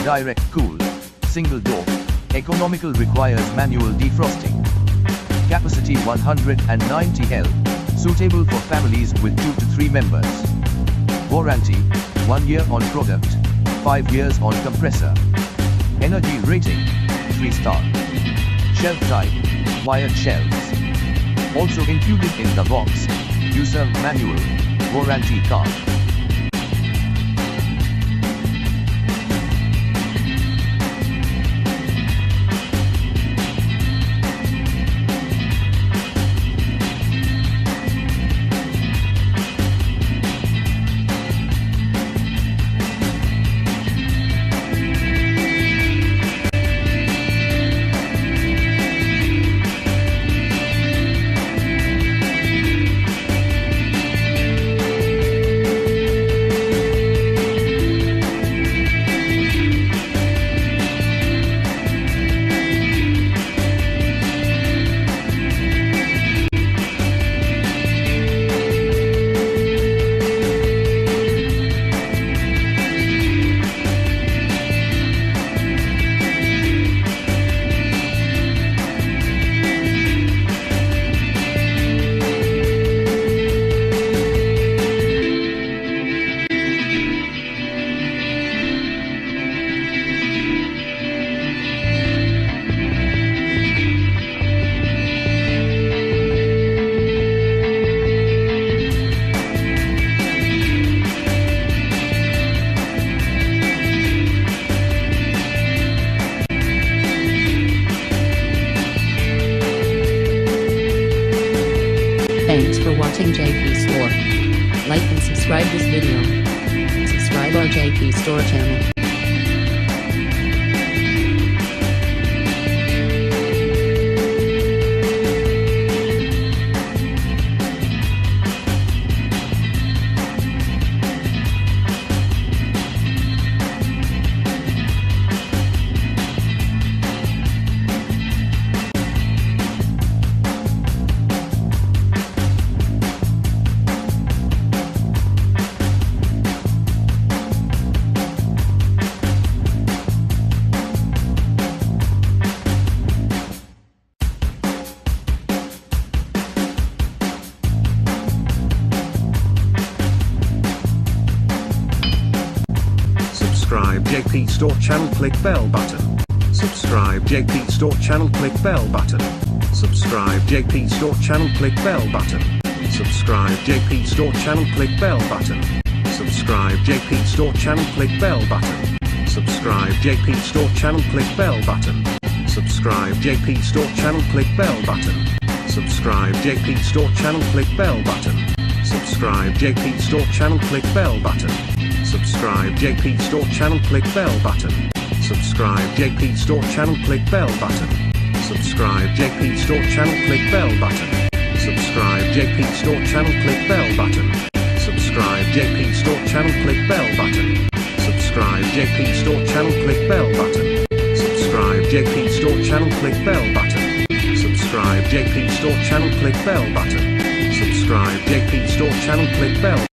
direct cool, single door. Economical requires manual defrosting. Capacity 190 L. Suitable for families with 2 to 3 members. Warranty, 1 year on product, 5 years on compressor. Energy rating, 3 star. Shelf type, wired shelves. Also included in the box, user manual, warranty card. Thanks for watching JP Store. Like and subscribe this video. Subscribe our JP Store channel. Subscribe JP Store channel, click bell button. Subscribe JP Store channel, click bell button. Subscribe JP Store channel, click bell button. Subscribe JP Store channel, click bell button. Subscribe JP Store channel, click bell button. Subscribe JP Store channel, click bell button. Subscribe JP Store channel, click bell button. Subscribe JP Store channel, click bell button. Subscribe JP Store channel, click bell button. Subscribe JP Store channel, click bell button. Subscribe JP Store channel, click bell button. Subscribe JP Store channel, click bell button. Subscribe JP Store channel, click bell button. Subscribe JP Store channel, click bell button. Subscribe JP Store channel, click bell button. Subscribe JP Store channel, click bell button. Subscribe JP Store channel, click bell button. Subscribe JP Store channel, click bell